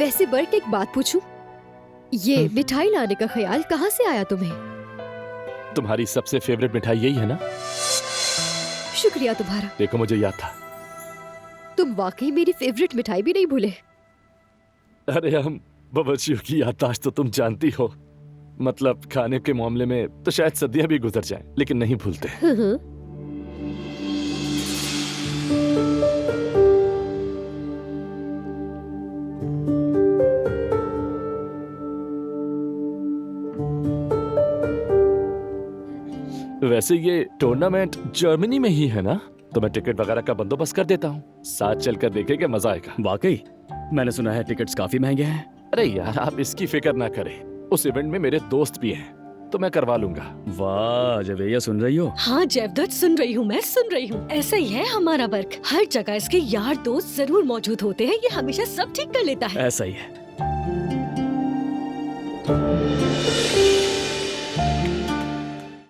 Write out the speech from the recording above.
वैसे बर्क, एक बात पूछूं? ये मिठाई लाने का ख्याल कहाँ से आया तुम्हें? तुम्हारी सबसे फेवरेट मिठाई यही है ना? शुक्रिया तुम्हारा। देखो, मुझे याद था। तुम वाकई मेरी फेवरेट मिठाई भी नहीं भूले। अरे हम बावर्चियों की याददाश्त तो तुम जानती हो। मतलब खाने के मामले में तो शायद सदियां भी गुजर जाएं, लेकिन नहीं भूलते। वैसे ये टूर्नामेंट जर्मनी में ही है ना? तो मैं टिकट वगैरह का बंदोबस्त कर देता हूँ। साथ चलकर देखेंगे, मजा आएगा। वाकई? मैंने सुना है टिकट्स काफी महंगे हैं। अरे यार, आप इसकी फिक्र ना करें। उस इवेंट में मेरे दोस्त भी हैं, तो मैं करवा लूंगा। वाह जवेया, सुन रही हो? हाँ जेवदत्त, सुन रही हूँ, मैं सुन रही हूँ। ऐसा ही है हमारा वर्क, हर जगह इसके यार दोस्त जरूर मौजूद होते हैं। ये हमेशा सब ठीक कर लेता है। ऐसा ही है।